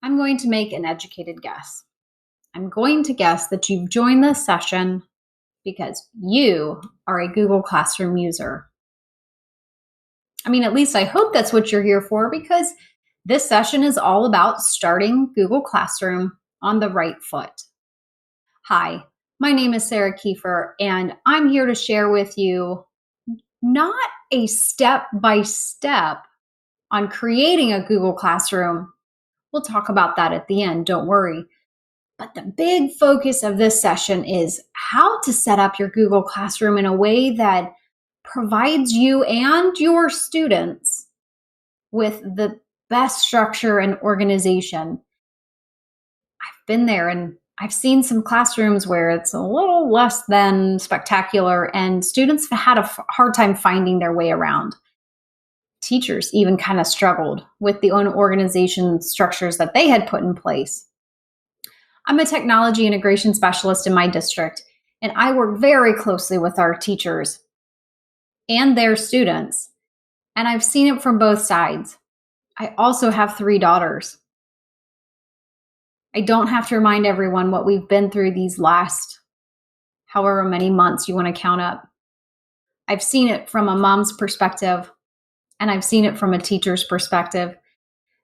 I'm going to make an educated guess. I'm going to guess that you've joined this session because you are a Google Classroom user. I mean, at least I hope that's what you're here for, because this session is all about starting Google Classroom on the right foot. Hi, my name is Sarah Kiefer, and I'm here to share with you not a step-by-step on creating a Google Classroom. We'll talk about that at the end, don't worry. But the big focus of this session is how to set up your Google Classroom in a way that provides you and your students with the best structure and organization. I've been there and I've seen some classrooms where it's a little less than spectacular and students had a hard time finding their way around. Teachers even kind of struggled with the own organization structures that they had put in place. I'm a technology integration specialist in my district, and I work very closely with our teachers and their students, and I've seen it from both sides. I also have 3 daughters. I don't have to remind everyone what we've been through these last however many months you want to count up. I've seen it from a mom's perspective, and I've seen it from a teacher's perspective,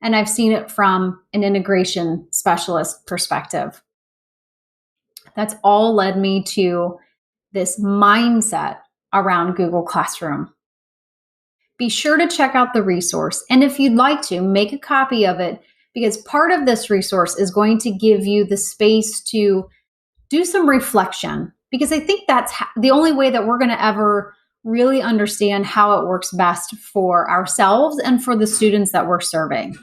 and I've seen it from an integration specialist perspective. That's all led me to this mindset around Google Classroom. Be sure to check out the resource, and if you'd like to, make a copy of it, because part of this resource is going to give you the space to do some reflection, because I think that's the only way that we're going to ever really understand how it works best for ourselves and for the students that we're serving.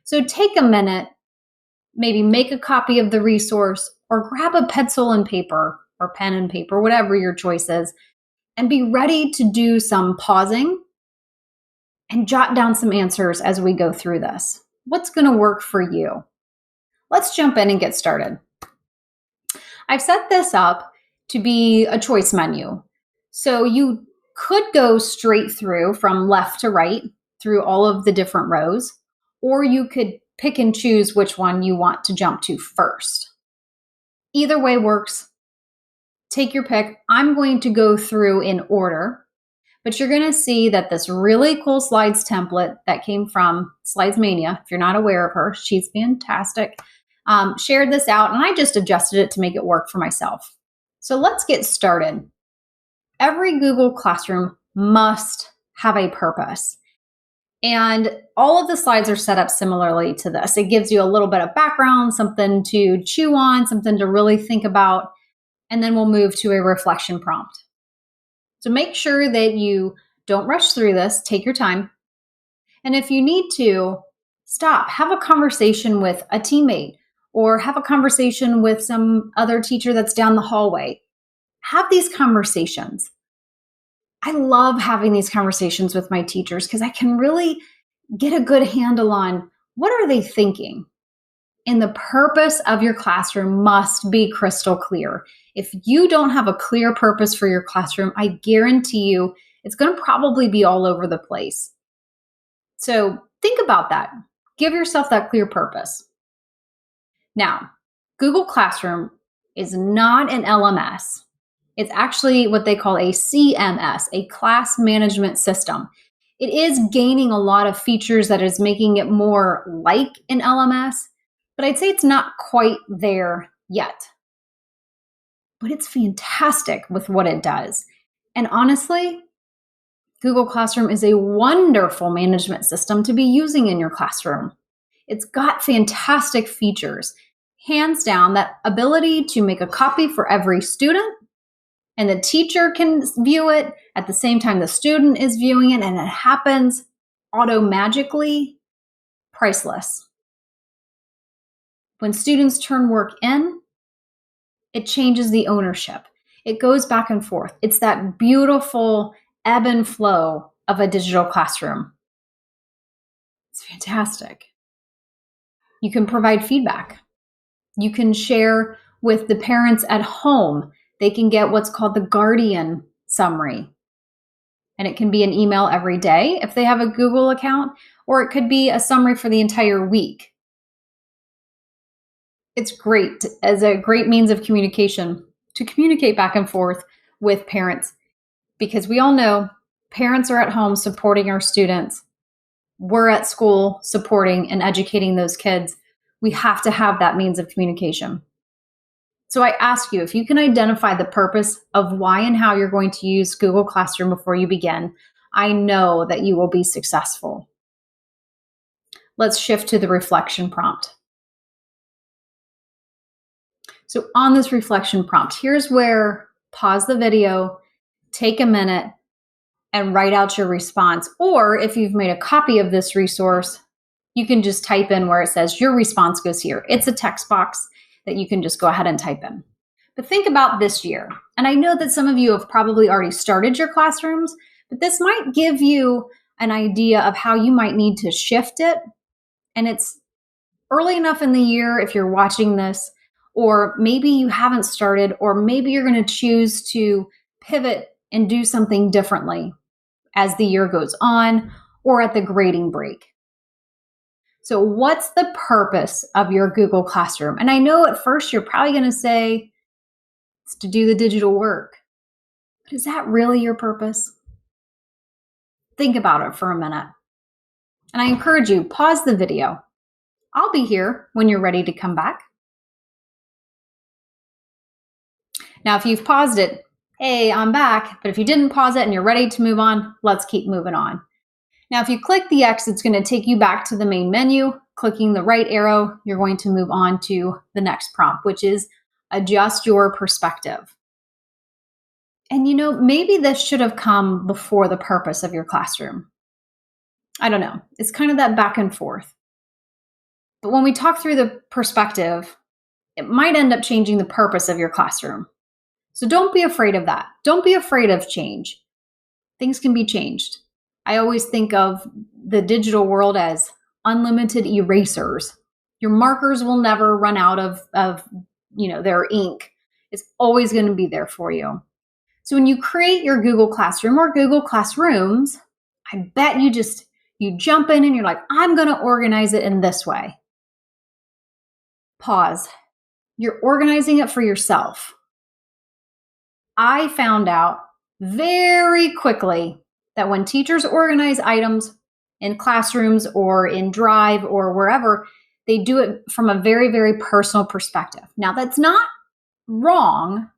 So take a minute, maybe make a copy of the resource, or grab a pencil and paper or pen and paper, whatever your choice is, and be ready to do some pausing and jot down some answers as we go through this. What's going to work for you? Let's jump in and get started. I've set this up to be a choice menu. So you could go straight through from left to right through all of the different rows, or you could pick and choose which one you want to jump to first. Either way works. Take your pick. I'm going to go through in order, but you're going to see that this really cool slides template that came from Slides Mania, if you're not aware of her, she's fantastic, shared this out, and I just adjusted it to make it work for myself. So let's get started. Every Google Classroom must have a purpose. And all of the slides are set up similarly to this. It gives you a little bit of background, something to chew on, something to really think about, and then we'll move to a reflection prompt. So make sure that you don't rush through this, take your time. And if you need to, stop, have a conversation with a teammate or have a conversation with some other teacher that's down the hallway. Have these conversations. I love having these conversations with my teachers because I can really get a good handle on what are they thinking. And the purpose of your classroom must be crystal clear. If you don't have a clear purpose for your classroom, I guarantee you it's going to probably be all over the place. So think about that. Give yourself that clear purpose. Now, Google Classroom is not an LMS. It's actually what they call a CMS, a class management system. It is gaining a lot of features that is making it more like an LMS, but I'd say it's not quite there yet. But it's fantastic with what it does. And honestly, Google Classroom is a wonderful management system to be using in your classroom. It's got fantastic features. Hands down, that ability to make a copy for every student, and the teacher can view it at the same time the student is viewing it, and it happens auto-magically, priceless. When students turn work in, it changes the ownership. It goes back and forth. It's that beautiful ebb and flow of a digital classroom. It's fantastic. You can provide feedback. You can share with the parents at home. They can get what's called the Guardian summary. And it can be an email every day if they have a Google account, or it could be a summary for the entire week. It's great as a great means of communication to communicate back and forth with parents, because we all know parents are at home supporting our students. We're at school supporting and educating those kids. We have to have that means of communication. So I ask you, if you can identify the purpose of why and how you're going to use Google Classroom before you begin, I know that you will be successful. Let's shift to the reflection prompt. So on this reflection prompt, here's where pause the video, take a minute, and write out your response. Or if you've made a copy of this resource, you can just type in where it says your response goes here. It's a text box that you can just go ahead and type in. But think about this year. And I know that some of you have probably already started your classrooms, but this might give you an idea of how you might need to shift it. And it's early enough in the year if you're watching this, or maybe you haven't started, or maybe you're going to choose to pivot and do something differently as the year goes on or at the grading break. So what's the purpose of your Google Classroom? And I know at first you're probably going to say it's to do the digital work. But is that really your purpose? Think about it for a minute. And I encourage you, pause the video. I'll be here when you're ready to come back. Now, if you've paused it, hey, I'm back. But if you didn't pause it and you're ready to move on, let's keep moving on. Now, if you click the X, it's going to take you back to the main menu. Clicking the right arrow, you're going to move on to the next prompt, which is adjust your perspective. And maybe this should have come before the purpose of your classroom. I don't know. It's kind of that back and forth. But when we talk through the perspective, it might end up changing the purpose of your classroom. So don't be afraid of that. Don't be afraid of change. Things can be changed. I always think of the digital world as unlimited erasers. Your markers will never run out of their ink. It's always going to be there for you. So when you create your Google Classroom or Google Classrooms, I bet you jump in and you're like, I'm going to organize it in this way. Pause. You're organizing it for yourself. I found out very quickly that when teachers organize items in classrooms or in Drive or wherever, they do it from a very, very personal perspective. Now, that's not wrong,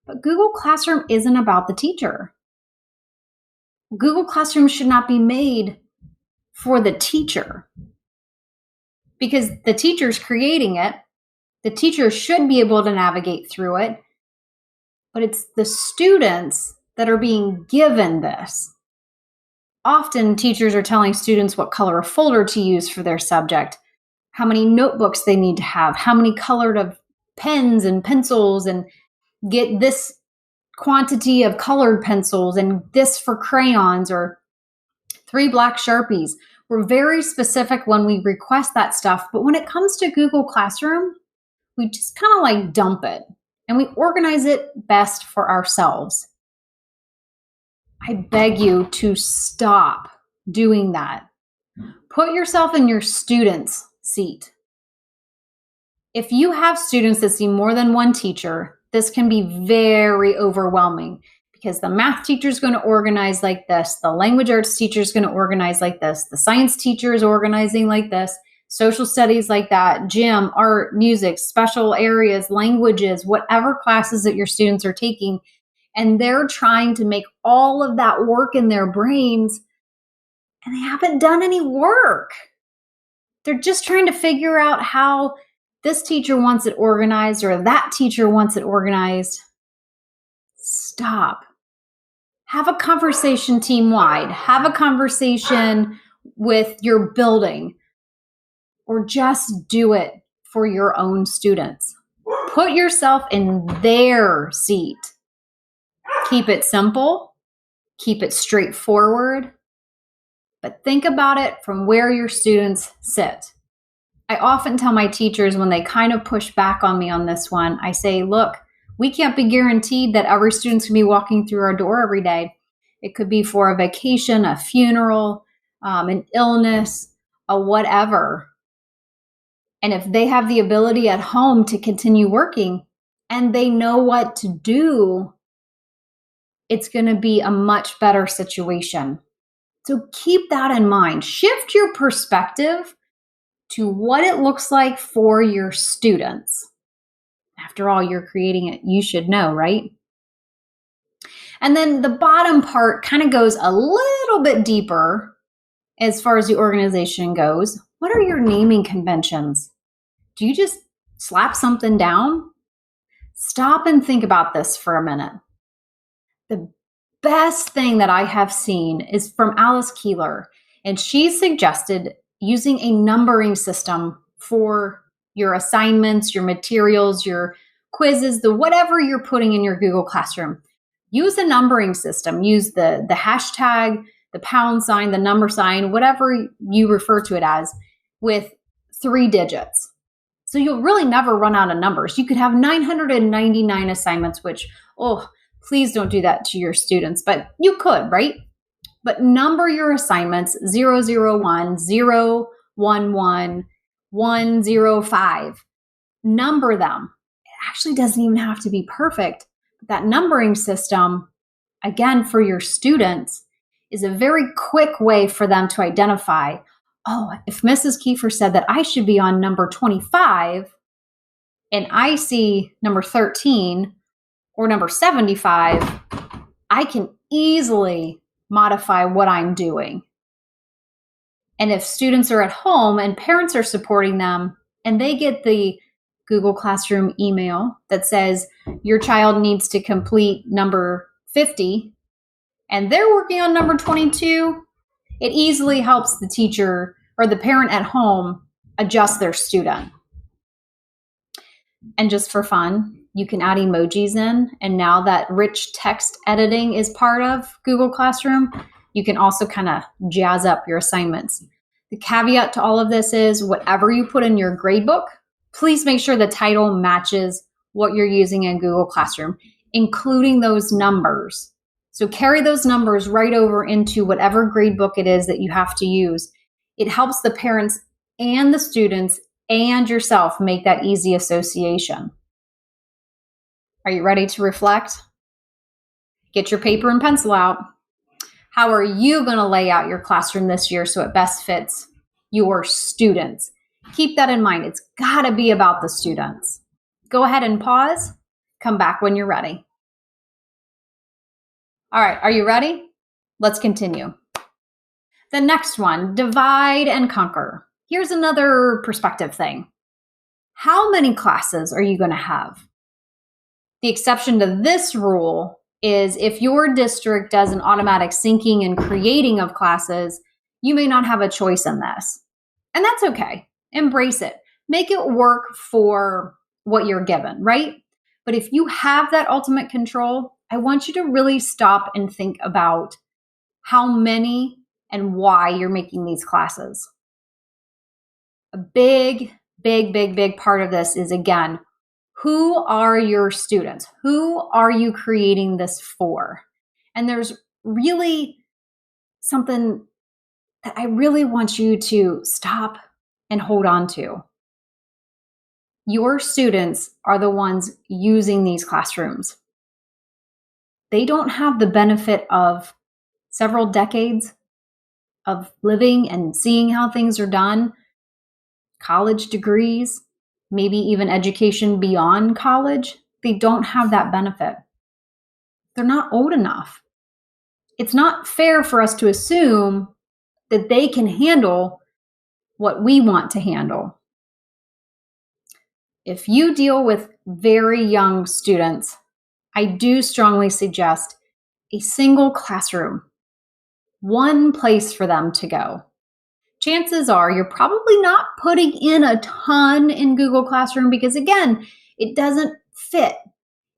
but Google Classroom isn't about the teacher. Google Classroom should not be made for the teacher, because the teacher's creating it. The teacher should be able to navigate through it, but it's the students that are being given this. Often teachers are telling students what color of folder to use for their subject, how many notebooks they need to have, how many colored of pens and pencils, and get this quantity of colored pencils and this for crayons, or 3 black Sharpies. We're very specific when we request that stuff, but when it comes to Google Classroom, we just kind of like dump it and we organize it best for ourselves. I beg you to stop doing that. Put yourself in your student's seat. If you have students that see more than one teacher, this can be very overwhelming, because the math teacher is going to organize like this, the language arts teacher is going to organize like this, the science teacher is organizing like this, social studies like that, gym, art, music, special areas, languages, whatever classes that your students are taking. And they're trying to make all of that work in their brains, and they haven't done any work. They're just trying to figure out how this teacher wants it organized or that teacher wants it organized. Stop. Have a conversation team-wide. Have a conversation with your building, or just do it for your own students. Put yourself in their seat. Keep it simple. Keep it straightforward. But think about it from where your students sit. I often tell my teachers when they kind of push back on me on this one, I say, look, we can't be guaranteed that every student's going to be walking through our door every day. It could be for a vacation, a funeral, an illness, a whatever. And if they have the ability at home to continue working and they know what to do, it's going to be a much better situation. So keep that in mind. Shift your perspective to what it looks like for your students. After all, you're creating it. You should know, right? And then the bottom part kind of goes a little bit deeper as far as the organization goes. What are your naming conventions? Do you just slap something down? Stop and think about this for a minute. The best thing that I have seen is from Alice Keeler, and she suggested using a numbering system for your assignments, your materials, your quizzes, the whatever you're putting in your Google Classroom. Use a numbering system. Use the hashtag, the pound sign, the number sign, whatever you refer to it as, with 3 digits. So you'll really never run out of numbers. You could have 999 assignments, which, please don't do that to your students, but you could, right? But number your assignments 001, 011, 105. Number them. It actually doesn't even have to be perfect. That numbering system, again, for your students, is a very quick way for them to identify, if Mrs. Kiefer said that I should be on number 25 and I see number 13 or number 75, I can easily modify what I'm doing. And if students are at home and parents are supporting them and they get the Google Classroom email that says your child needs to complete number 50 and they're working on number 22, it easily helps the teacher or the parent at home adjust their student. And just for fun, you can add emojis in. And now that rich text editing is part of Google Classroom, you can also kind of jazz up your assignments. The caveat to all of this is whatever you put in your gradebook, please make sure the title matches what you're using in Google Classroom, including those numbers. So carry those numbers right over into whatever gradebook it is that you have to use. It helps the parents and the students and yourself make that easy association. Are you ready to reflect? Get your paper and pencil out. How are you going to lay out your classroom this year so it best fits your students? Keep that in mind. It's got to be about the students. Go ahead and pause. Come back when you're ready. All right, are you ready? Let's continue. The next one, divide and conquer. Here's another perspective thing. How many classes are you going to have? The exception to this rule is if your district does an automatic syncing and creating of classes, you may not have a choice in this. And that's okay. Embrace it. Make it work for what you're given, right? But if you have that ultimate control, I want you to really stop and think about how many and why you're making these classes. A big part of this is, again, who are your students? Who are you creating this for? And there's really something that I really want you to stop and hold on to. Your students are the ones using these classrooms. They don't have the benefit of several decades of living and seeing how things are done, college degrees, maybe even education beyond college. They don't have that benefit. They're not old enough. It's not fair for us to assume that they can handle what we want to handle. If you deal with very young students, I do strongly suggest a single classroom, one place for them to go. Chances are you're probably not putting in a ton in Google Classroom because, again, it doesn't fit.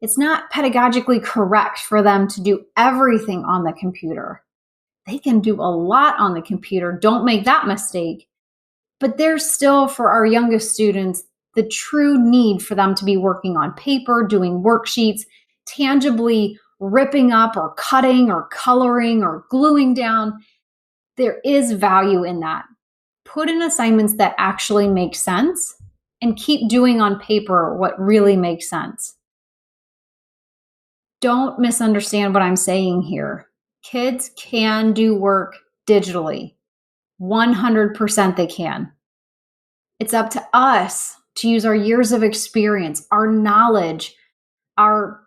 It's not pedagogically correct for them to do everything on the computer. They can do a lot on the computer. Don't make that mistake. But there's still, for our youngest students, the true need for them to be working on paper, doing worksheets, tangibly ripping up or cutting or coloring or gluing down. There is value in that. Put in assignments that actually make sense and keep doing on paper what really makes sense. Don't misunderstand what I'm saying here. Kids can do work digitally. 100% they can. It's up to us to use our years of experience, our knowledge, our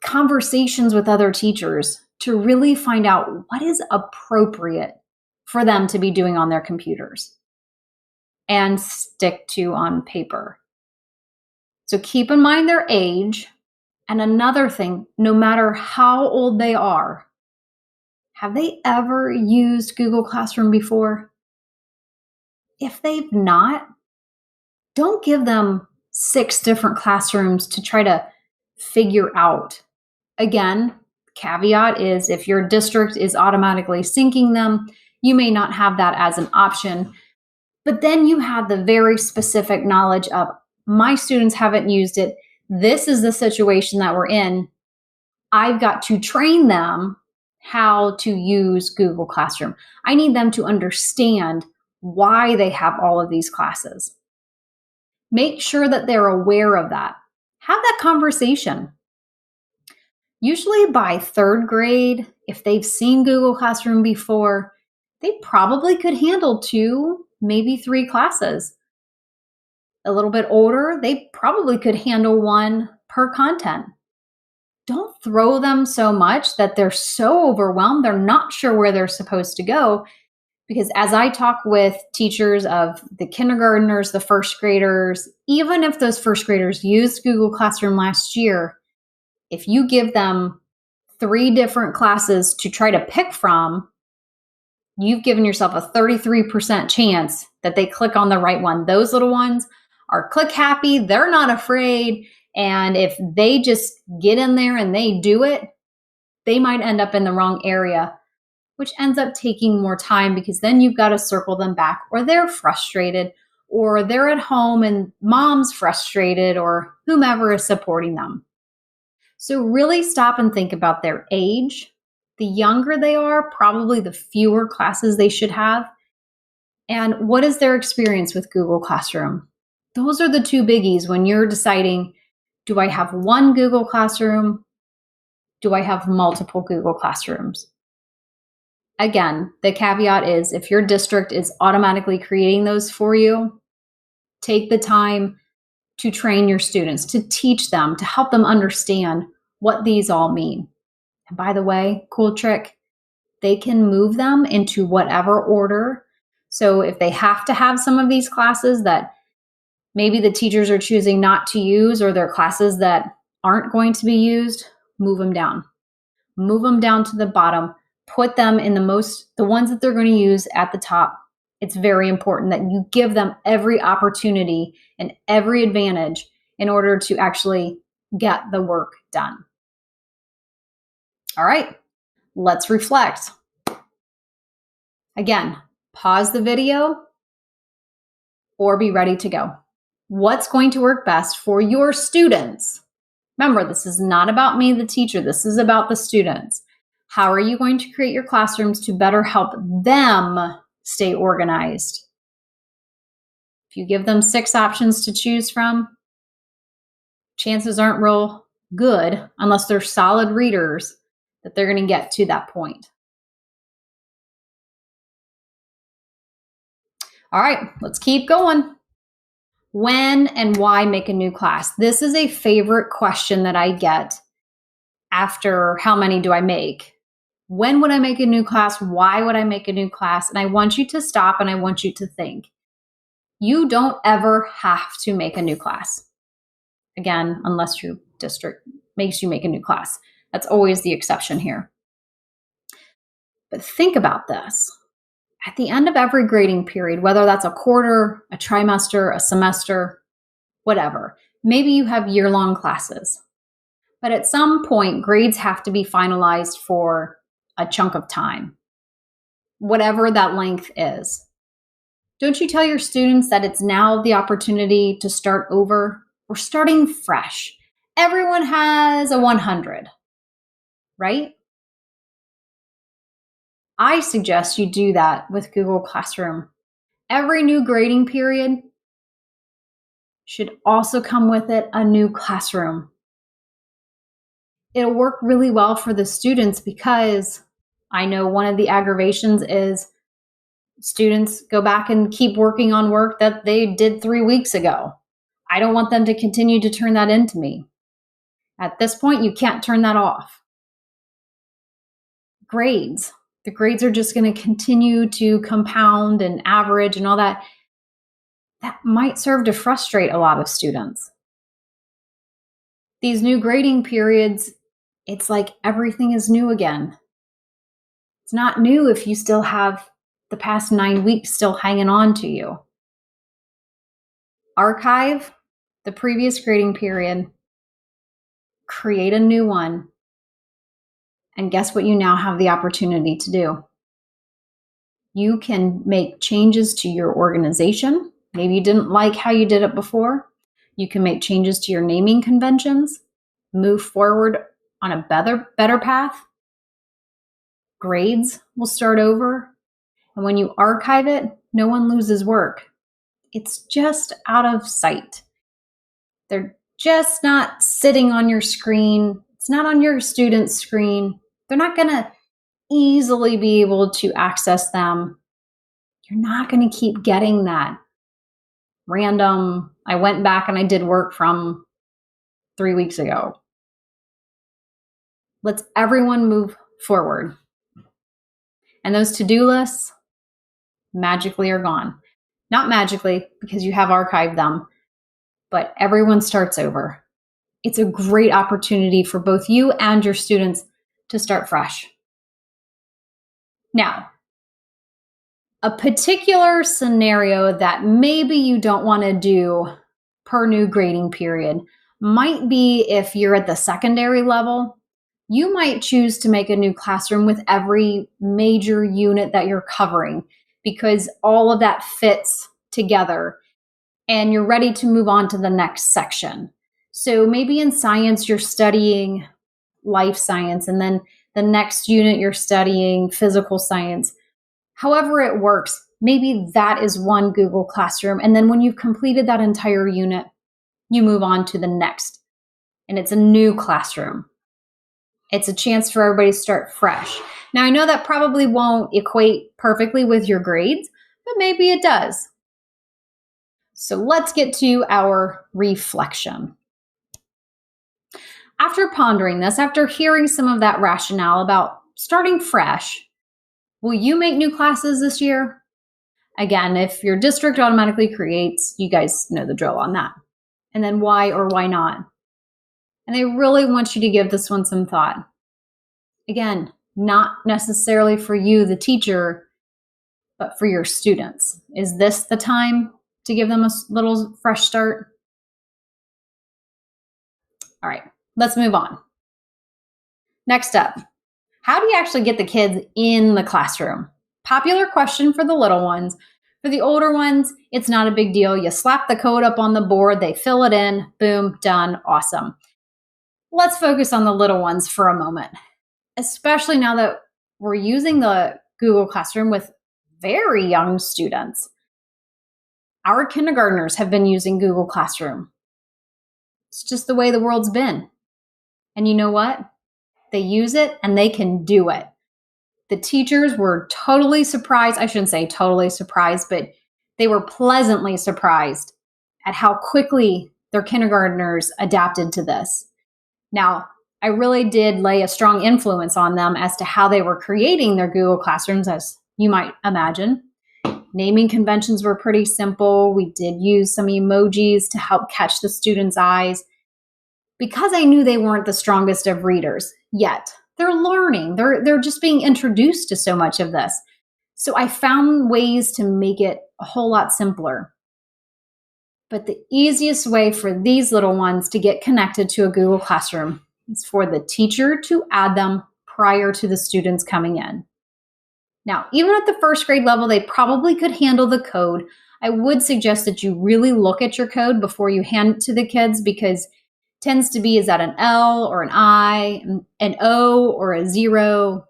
conversations with other teachers to really find out what is appropriate for them to be doing on their computers and stick to on paper. So keep in mind their age. And another thing, no matter how old they are, have they ever used Google Classroom before? If they've not, don't give them 6 different classrooms to try to figure out. Again, caveat is if your district is automatically syncing them, you may not have that as an option. But then you have the very specific knowledge of my students haven't used it. This is the situation that we're in. I've got to train them how to use Google Classroom. I need them to understand why they have all of these classes. Make sure that they're aware of that. Have that conversation. Usually by 3rd grade, if they've seen Google Classroom before, they probably could handle 2, maybe 3 classes. A little bit older, they probably could handle 1 per content. Don't throw them so much that they're so overwhelmed, they're not sure where they're supposed to go. Because as I talk with teachers of the kindergartners, the 1st graders, even if those 1st graders used Google Classroom last year, if you give them 3 different classes to try to pick from, you've given yourself a 33% chance that they click on the right one. Those little ones are click happy, they're not afraid, and if they just get in there and they do it, they might end up in the wrong area, which ends up taking more time because then you've got to circle them back, or they're frustrated, or they're at home and mom's frustrated, or whomever is supporting them. So really stop and think about their age. The younger they are, probably the fewer classes they should have. And what is their experience with Google Classroom? Those are the 2 biggies when you're deciding, do I have 1 Google Classroom? Do I have multiple Google Classrooms? Again, the caveat is if your district is automatically creating those for you, take the time to train your students, to teach them, to help them understand what these all mean. And by the way, cool trick, they can move them into whatever order. So if they have to have some of these classes that maybe the teachers are choosing not to use, or they're classes that aren't going to be used, move them down. Move them down to the bottom. Put them in the ones that they're going to use at the top. It's very important that you give them every opportunity and every advantage in order to actually get the work done. All right, let's reflect. Again, pause the video or be ready to go. What's going to work best for your students? Remember, this is not about me, the teacher. This is about the students. How are you going to create your classrooms to better help them stay organized? If you give them 6 options to choose from, chances aren't real good, unless they're solid readers, that they're going to get to that point. All right, let's keep going. When and why make a new class? This is a favorite question that I get after how many do I make? When would I make a new class? Why would I make a new class? And I want you to stop and I want you to think. You don't ever have to make a new class. Again, unless your district makes you make a new class. That's always the exception here. But think about this. At the end of every grading period, whether that's a quarter, a trimester, a semester, whatever, maybe you have year-long classes. But at some point, grades have to be finalized for a chunk of time, whatever that length is. Don't you tell your students that it's now the opportunity to start over? We're starting fresh. Everyone has a 100, right? I suggest you do that with Google Classroom. Every new grading period, should also come with it a new classroom. It'll work really well for the students because I know one of the aggravations is students go back and keep working on work that they did 3 weeks ago. I don't want them to continue to turn that into me. At this point, you can't turn that off. Grades. The grades are just going to continue to compound and average and all that. That might serve to frustrate a lot of students. These new grading periods, it's like everything is new again. It's not new if you still have the past 9 weeks still hanging on to you. Archive the previous grading period, create a new one, and guess what you now have the opportunity to do? You can make changes to your organization. Maybe you didn't like how you did it before. You can make changes to your naming conventions, move forward on a better path. Grades will start over. And when you archive it, no one loses work. It's just out of sight. They're just not sitting on your screen. It's not on your student's screen. They're not going to easily be able to access them. You're not going to keep getting that random, I went back and I did work from 3 weeks ago. Let's everyone move forward. And those to-do lists magically are gone. Not magically because you have archived them, but everyone starts over. It's a great opportunity for both you and your students to start fresh. Now, a particular scenario that maybe you don't want to do per new grading period might be if you're at the secondary level. You might choose to make a new classroom with every major unit that you're covering because all of that fits together and you're ready to move on to the next section. So maybe in science, you're studying life science, and then the next unit you're studying physical science. However it works, maybe that is one Google Classroom. And then when you've completed that entire unit, you move on to the next. And it's a new classroom. It's a chance for everybody to start fresh. Now, I know that probably won't equate perfectly with your grades, but maybe it does. So let's get to our reflection. After pondering this, after hearing some of that rationale about starting fresh, will you make new classes this year? Again, if your district automatically creates, you guys know the drill on that. And then why or why not? And I really want you to give this one some thought. Again, not necessarily for you, the teacher, but for your students. Is this the time to give them a little fresh start? All right, let's move on. Next up, how do you actually get the kids in the classroom? Popular question for the little ones. For the older ones, it's not a big deal. You slap the code up on the board, they fill it in, boom, done, awesome. Let's focus on the little ones for a moment, especially now that we're using the Google Classroom with very young students. Our kindergartners have been using Google Classroom. It's just the way the world's been. And you know what? They use it and they can do it. The teachers were totally surprised. I shouldn't say totally surprised, but they were pleasantly surprised at how quickly their kindergartners adapted to this. Now, I really did lay a strong influence on them as to how they were creating their Google Classrooms, as you might imagine. Naming conventions were pretty simple. We did use some emojis to help catch the students' eyes. Because I knew they weren't the strongest of readers yet. They're learning. They're just being introduced to so much of this. So I found ways to make it a whole lot simpler. But the easiest way for these little ones to get connected to a Google Classroom is for the teacher to add them prior to the students coming in. Now, even at the first grade level, they probably could handle the code. I would suggest that you really look at your code before you hand it to the kids because it tends to be, is that an L or an I, an O or a 0?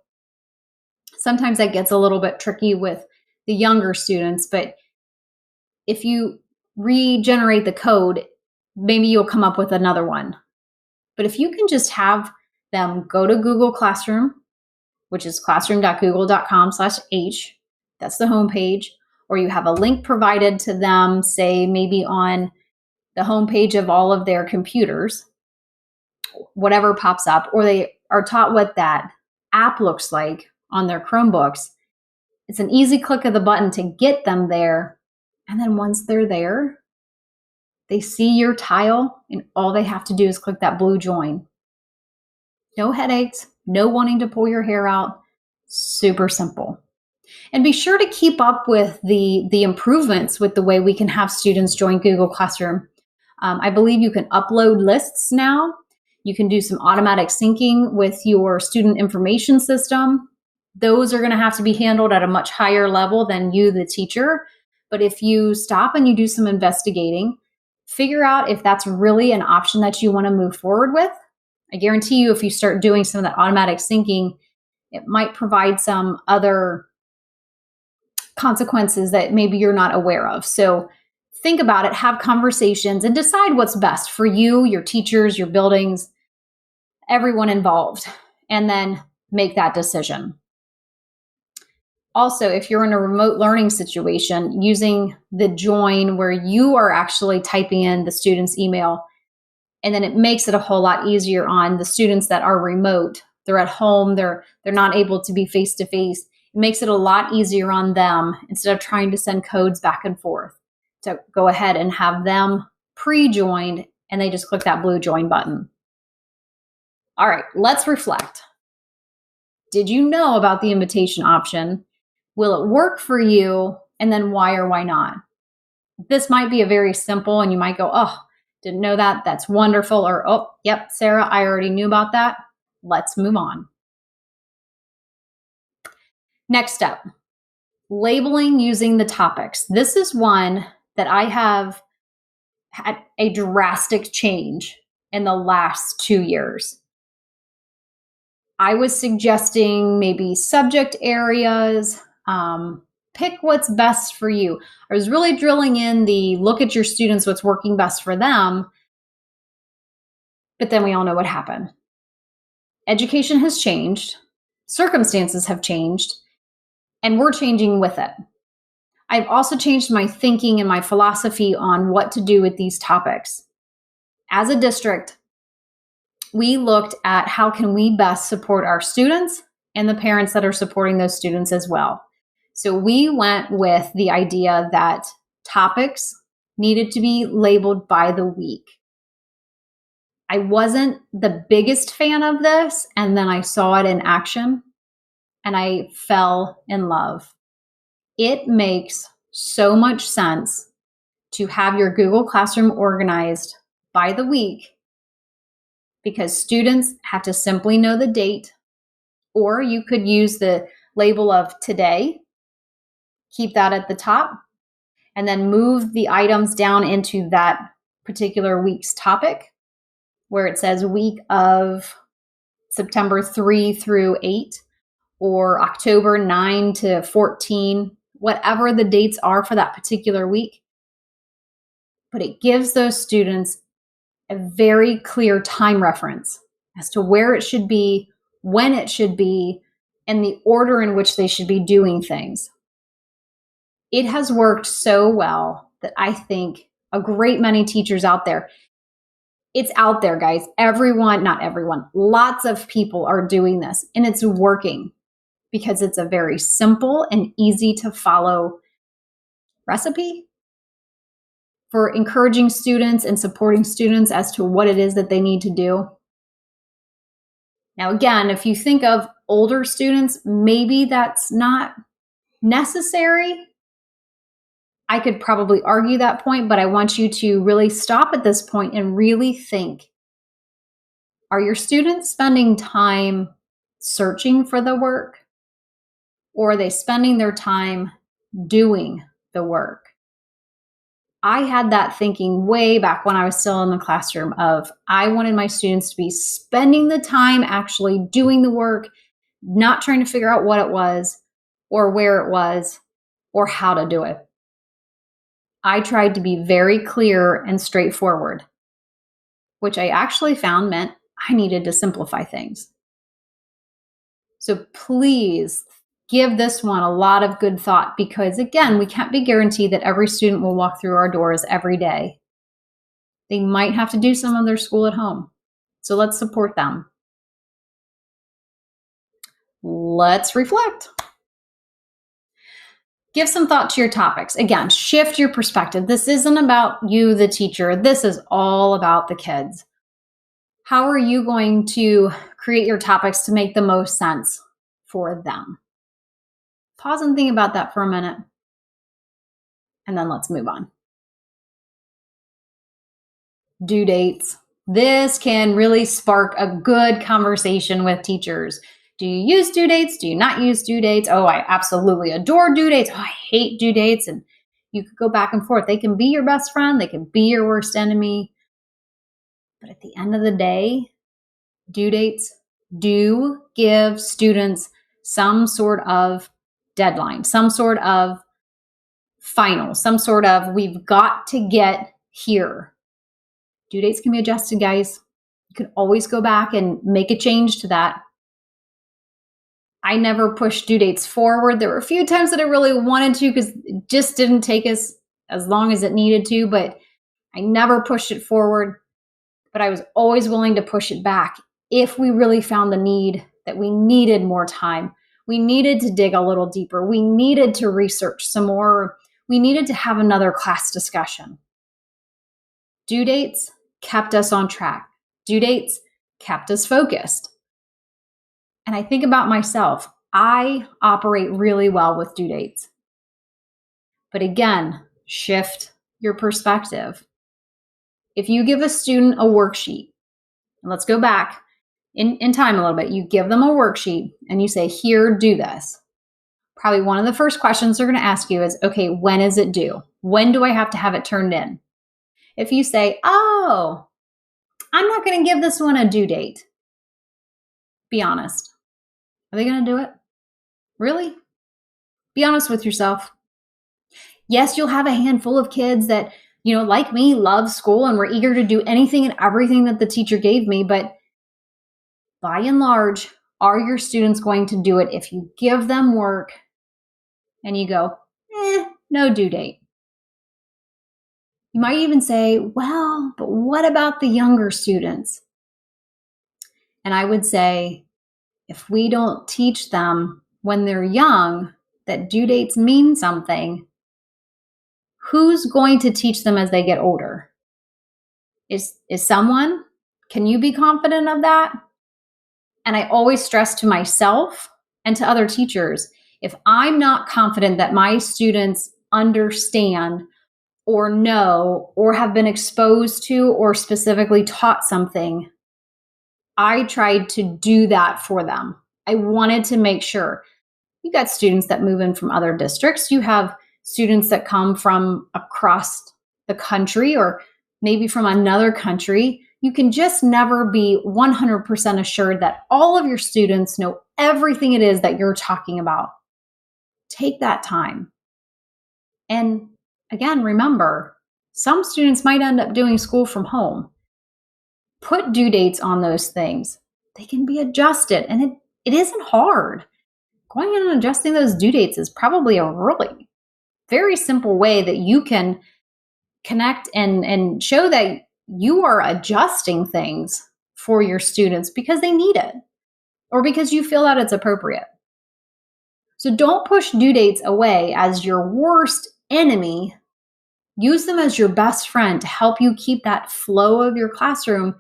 Sometimes that gets a little bit tricky with the younger students, but if you regenerate the code, maybe you'll come up with another one. But if you can just have them go to Google Classroom, which is classroom.google.com/h, that's the homepage, or you have a link provided to them, say maybe on the homepage of all of their computers, whatever pops up, or they are taught what that app looks like on their Chromebooks. It's an easy click of the button to get them there. And then once they're there, they see your tile and all they have to do is click that blue join. No headaches, no wanting to pull your hair out. Super simple. And be sure to keep up with the improvements with the way we can have students join Google Classroom. I believe you can upload lists now. You can do some automatic syncing with your student information system. Those are going to have to be handled at a much higher level than you, the teacher. But if you stop and you do some investigating, figure out if that's really an option that you want to move forward with. I guarantee you, if you start doing some of that automatic syncing, it might provide some other consequences that maybe you're not aware of. So think about it, have conversations, and decide what's best for you, your teachers, your buildings, everyone involved, and then make that decision. Also, if you're in a remote learning situation, using the join where you are actually typing in the student's email, and then it makes it a whole lot easier on the students that are remote. They're at home, they're not able to be face-to-face. It makes it a lot easier on them instead of trying to send codes back and forth, to go ahead and have them pre-joined and they just click that blue join button. All right, let's reflect. Did you know about the invitation option? Will it work for you? And then why or why not? This might be a very simple, and you might go, oh, didn't know that. That's wonderful. Or, oh, yep, Sarah, I already knew about that. Let's move on. Next up, labeling using the topics. This is one that I have had a drastic change in the last 2 years. I was suggesting maybe subject areas, pick what's best for you. I was really drilling in the look at your students, what's working best for them. But then we all know what happened. Education has changed, circumstances have changed, and we're changing with it. I've also changed my thinking and my philosophy on what to do with these topics. As a district, we looked at how can we best support our students and the parents that are supporting those students as well. So we went with the idea that topics needed to be labeled by the week. I wasn't the biggest fan of this, and then I saw it in action and I fell in love. It makes so much sense to have your Google Classroom organized by the week, because students have to simply know the date, or you could use the label of today, keep that at the top, and then move the items down into that particular week's topic, where it says week of September 3 through 8, or October 9 to 14, whatever the dates are for that particular week. But it gives those students a very clear time reference as to where it should be, when it should be, and the order in which they should be doing things. It has worked so well that I think a great many teachers out there, it's out there, guys. Everyone, not everyone, lots of people are doing this, and it's working because it's a very simple and easy to follow recipe for encouraging students and supporting students as to what it is that they need to do. Now, again, if you think of older students, maybe that's not necessary. I could probably argue that point, but I want you to really stop at this point and really think, are your students spending time searching for the work, or are they spending their time doing the work? I had that thinking way back when I was still in the classroom of I wanted my students to be spending the time actually doing the work, not trying to figure out what it was or where it was or how to do it. I tried to be very clear and straightforward, which I actually found meant I needed to simplify things. So please give this one a lot of good thought, because again, we can't be guaranteed that every student will walk through our doors every day. They might have to do some of their school at home. So let's support them. Let's reflect. Give some thought to your topics. Again, shift your perspective. This isn't about you, the teacher. This is all about the kids. How are you going to create your topics to make the most sense for them? Pause and think about that for a minute, and then let's move on. Due dates. This can really spark a good conversation with teachers. Do you use due dates? Do you not use due dates? Oh, I absolutely adore due dates. Oh, I hate due dates. And you could go back and forth. They can be your best friend. They can be your worst enemy. But at the end of the day, due dates do give students some sort of deadline, some sort of final, some sort of we've got to get here. Due dates can be adjusted, guys. You can always go back and make a change to that. I never pushed due dates forward. There were a few times that I really wanted to because it just didn't take us as long as it needed to, but I never pushed it forward. But I was always willing to push it back if we really found the need that we needed more time. We needed to dig a little deeper. We needed to research some more. We needed to have another class discussion. Due dates kept us on track. Due dates kept us focused. And I think about myself. I operate really well with due dates. But again, shift your perspective. If you give a student a worksheet, and let's go back in time a little bit, you give them a worksheet and you say, here, do this. Probably one of the first questions they're going to ask you is, okay, when is it due? When do I have to have it turned in? If you say, oh, I'm not going to give this one a due date, be honest. Are they going to do it? Really? Be honest with yourself. Yes, you'll have a handful of kids that, like me, love school and were eager to do anything and everything that the teacher gave me. But by and large, are your students going to do it if you give them work and you go, no due date? You might even say, well, but what about the younger students? And I would say, if we don't teach them when they're young that due dates mean something, who's going to teach them as they get older? Is someone? Can you be confident of that? And I always stress to myself and to other teachers, if I'm not confident that my students understand or know or have been exposed to or specifically taught something, I tried to do that for them. I wanted to make sure. You got students that move in from other districts. You have students that come from across the country or maybe from another country. You can just never be 100% assured that all of your students know everything it is that you're talking about. Take that time. And again, remember, some students might end up doing school from home. Put due dates on those things. They can be adjusted, and it isn't hard. Going in and adjusting those due dates is probably a really very simple way that you can connect and show that you are adjusting things for your students because they need it or because you feel that it's appropriate. So don't push due dates away as your worst enemy. Use them as your best friend to help you keep that flow of your classroom.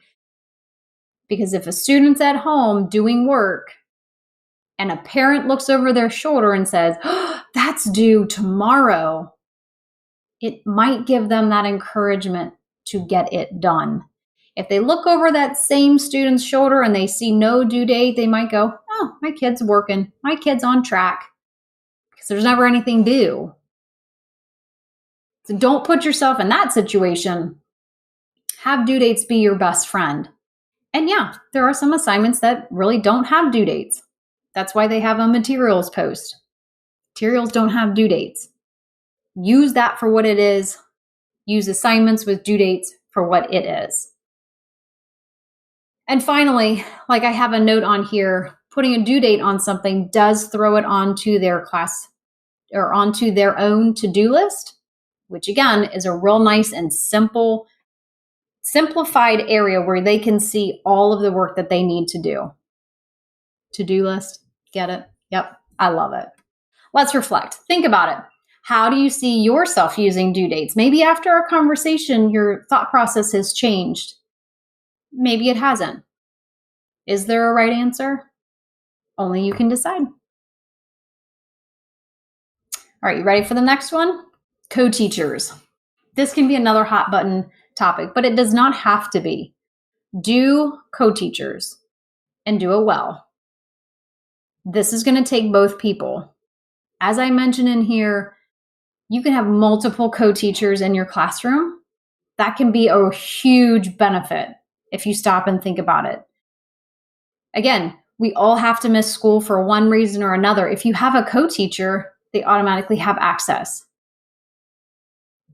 Because if a student's at home doing work and a parent looks over their shoulder and says, oh, that's due tomorrow, it might give them that encouragement to get it done. If they look over that same student's shoulder and they see no due date, they might go, oh, my kid's working, my kid's on track, because there's never anything due. So don't put yourself in that situation. Have due dates be your best friend. And yeah, there are some assignments that really don't have due dates. That's why they have a materials post. Materials don't have due dates. Use that for what it is. Use assignments with due dates for what it is. And finally, like I have a note on here, putting a due date on something does throw it onto their class or onto their own to-do list, which again is a real nice and simplified area where they can see all of the work that they need to do. To-do list, get it? Yep, I love it. Let's reflect. Think about it. How do you see yourself using due dates? Maybe after our conversation, your thought process has changed. Maybe it hasn't. Is there a right answer? Only you can decide. All right, you ready for the next one? Co-teachers. This can be another hot button topic, but it does not have to be. Do co-teachers and do it well. This is going to take both people. As I mentioned in here, you can have multiple co-teachers in your classroom. That can be a huge benefit if you stop and think about it. Again, we all have to miss school for one reason or another. If you have a co-teacher, they automatically have access.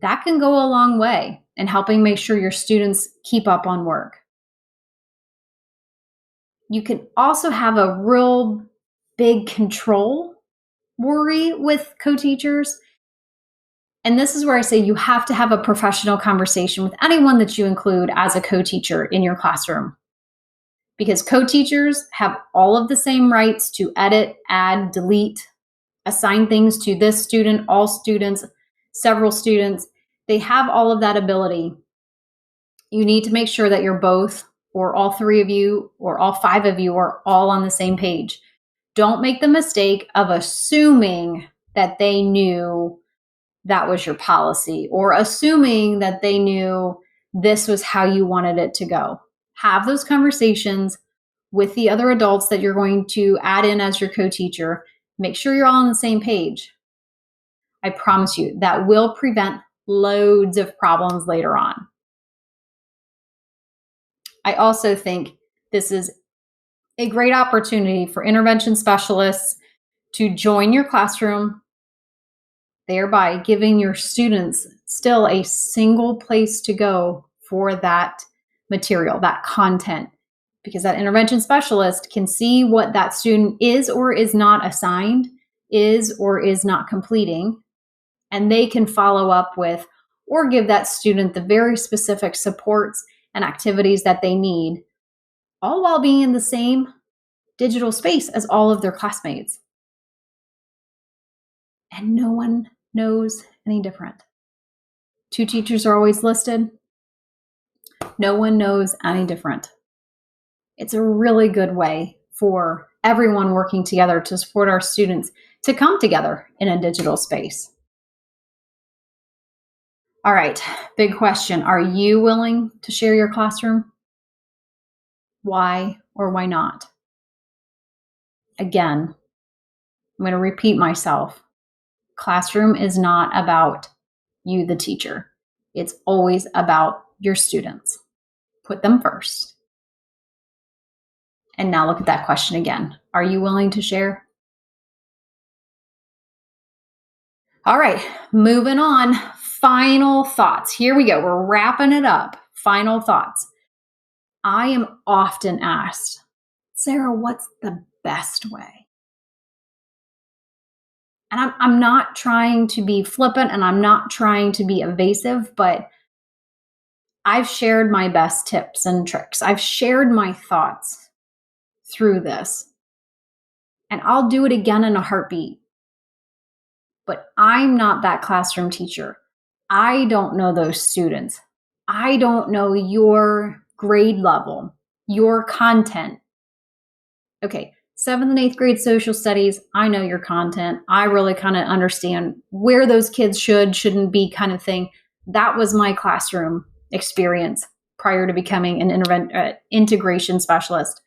That can go a long way in helping make sure your students keep up on work. You can also have a real big control worry with co-teachers. And this is where I say you have to have a professional conversation with anyone that you include as a co-teacher in your classroom. Because co-teachers have all of the same rights to edit, add, delete, assign things to this student, all students, several students. They have all of that ability. You need to make sure that you're both, or all three of you, or all five of you are all on the same page. Don't make the mistake of assuming that they knew that was your policy, or assuming that they knew this was how you wanted it to go. Have those conversations with the other adults that you're going to add in as your co-teacher. Make sure you're all on the same page. I promise you that will prevent loads of problems later on. I also think this is a great opportunity for intervention specialists to join your classroom, thereby giving your students still a single place to go for that material, that content, because that intervention specialist can see what that student is or is not assigned, is or is not completing, and they can follow up with or give that student the very specific supports and activities that they need, all while being in the same digital space as all of their classmates. And no one knows any different. Two teachers are always listed. No one knows any different. It's a really good way for everyone working together to support our students to come together in a digital space. All right, big question. Are you willing to share your classroom? Why or why not? Again, I'm going to repeat myself. Classroom is not about you, the teacher. It's always about your students. Put them first. And now look at that question again. Are you willing to share? All right, moving on. Final thoughts. Here we go. We're wrapping it up. Final thoughts. I am often asked, Sarah, what's the best way? And I'm not trying to be flippant and I'm not trying to be evasive, but I've shared my best tips and tricks. I've shared my thoughts through this. And I'll do it again in a heartbeat. But I'm not that classroom teacher. I don't know those students. I don't know your grade level, your content. Okay, 7th and 8th grade social studies, I know your content. I really kind of understand where those kids shouldn't be kind of thing. That was my classroom experience prior to becoming an integration specialist.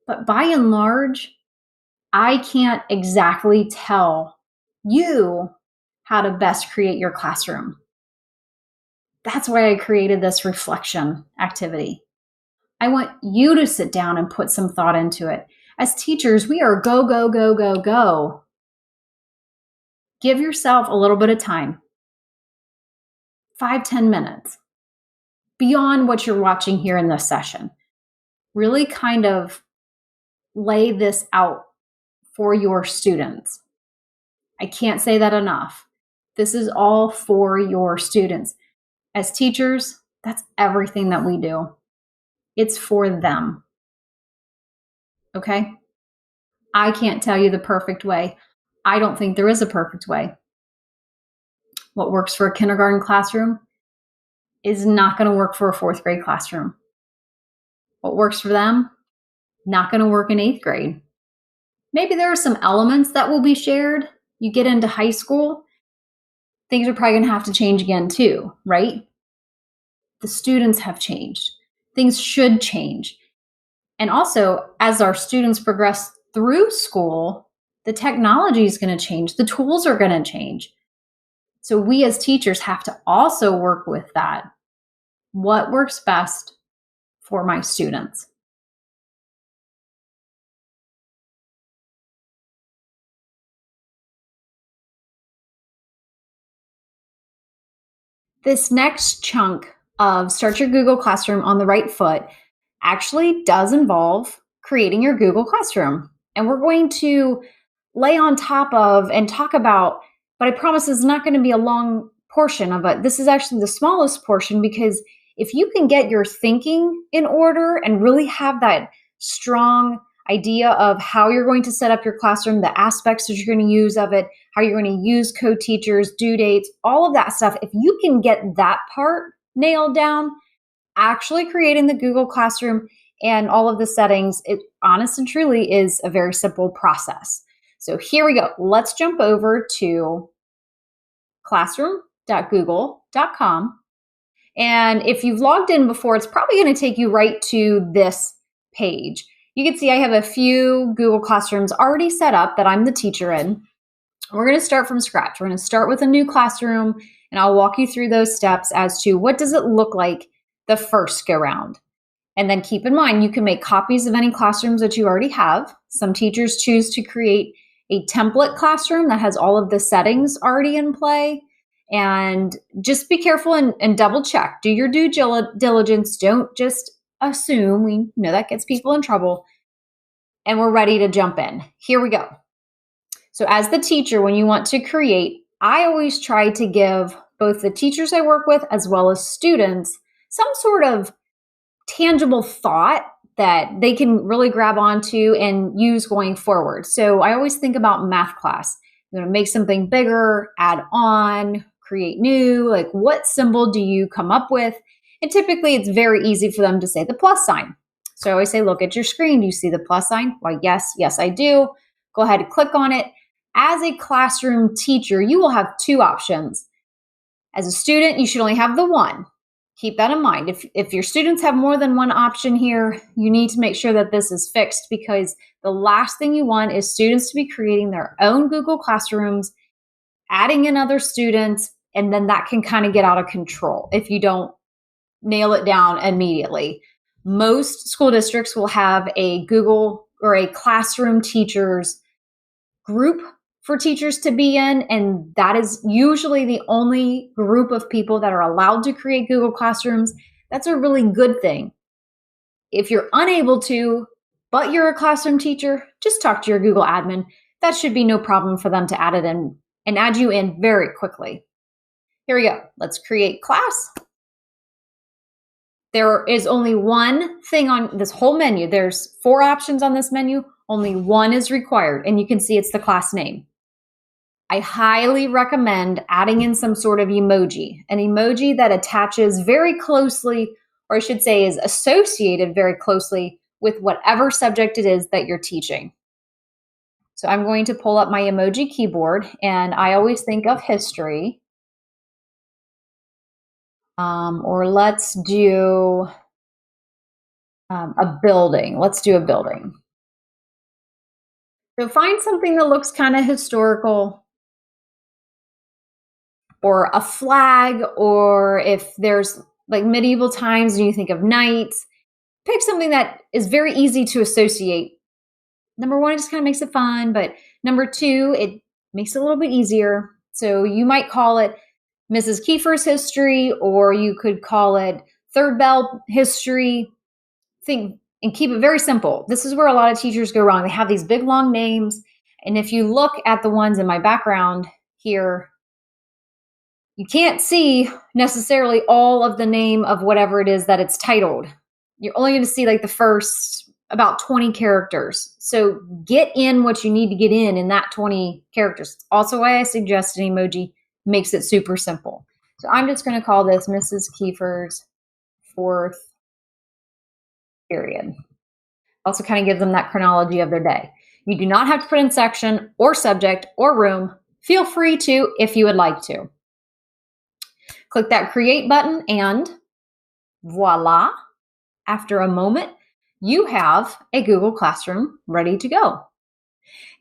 But by and large, I can't exactly tell you how to best create your classroom. That's why I created this reflection activity. I want you to sit down and put some thought into it. As teachers, we are go, go, go, go, go. Give yourself a little bit of time. 5-10 minutes beyond what you're watching here in this session. Really kind of lay this out for your students. I can't say that enough. This is all for your students. As teachers, that's everything that we do. It's for them. Okay? I can't tell you the perfect way. I don't think there is a perfect way. What works for a kindergarten classroom is not going to work for a fourth grade classroom. What works for them, not going to work in eighth grade. Maybe there are some elements that will be shared. You get into high school, things are probably going to have to change again too, right? The students have changed. Things should change. And also, as our students progress through school, the technology is going to change. The tools are going to change. So we as teachers have to also work with that. What works best for my students? This next chunk of Start Your Google Classroom on the Right Foot actually does involve creating your Google Classroom. And we're going to lay on top of and talk about, but I promise it's not going to be a long portion of it. This is actually the smallest portion, because if you can get your thinking in order and really have that strong idea of how you're going to set up your classroom, the aspects that you're going to use of it, how you're going to use co-teachers, due dates, all of that stuff, if you can get that part nailed down, actually creating the Google Classroom and all of the settings, it honest and truly is a very simple process. So here we go. Let's jump over to classroom.google.com. And if you've logged in before, it's probably going to take you right to this page. You can see I have a few Google Classrooms already set up that I'm the teacher in. We're going to start from scratch. We're going to start with a new classroom, and I'll walk you through those steps as to what does it look like the first go round. And then keep in mind, you can make copies of any classrooms that you already have. Some teachers choose to create a template classroom that has all of the settings already in play. And just be careful and double check. Do your due diligence. Don't just assume. We know that gets people in trouble. And we're ready to jump in. Here we go. So as the teacher, when you want to create, I always try to give both the teachers I work with as well as students some sort of tangible thought that they can really grab onto and use going forward. So I always think about math class. You're going to make something bigger, add on, create new, like what symbol do you come up with? And typically it's very easy for them to say the plus sign. So I always say, look at your screen. Do you see the plus sign? Why, yes, I do. Go ahead and click on it. As a classroom teacher, you will have two options. As a student, you should only have the one. Keep that in mind. If your students have more than one option here, you need to make sure that this is fixed, because the last thing you want is students to be creating their own Google Classrooms, adding in other students, and then that can kind of get out of control if you don't nail it down immediately. Most school districts will have a Google or a classroom teachers group for teachers to be in, and that is usually the only group of people that are allowed to create Google Classrooms. That's a really good thing. If you're unable to, but you're a classroom teacher, just talk to your Google admin. That should be no problem for them to add it in and add you in very quickly. Here we go. Let's create class. There is only one thing on this whole menu. There's 4 options on this menu. Only one is required, and you can see it's the class name. I highly recommend adding in some sort of emoji, an emoji that attaches very closely, or I should say is associated very closely with whatever subject it is that you're teaching. So I'm going to pull up my emoji keyboard, and I always think of history. Or let's do a building. Let's do a building. So find something that looks kind of historical, or a flag, or if there's like medieval times and you think of knights, pick something that is very easy to associate. Number 1, it just kind of makes it fun, but number 2, it makes it a little bit easier. So you might call it Mrs. Kiefer's history, or you could call it third bell history. Think and keep it very simple. This is where a lot of teachers go wrong. They have these big long names. And if you look at the ones in my background here, you can't see necessarily all of the name of whatever it is that it's titled. You're only going to see like the first about 20 characters. So get in what you need to get in that 20 characters. Also why I suggest an emoji makes it super simple. So I'm just going to call this Mrs. Kiefer's fourth period. Also kind of gives them that chronology of their day. You do not have to put in section or subject or room. Feel free to if you would like to. Click that create button and voila, after a moment, you have a Google Classroom ready to go.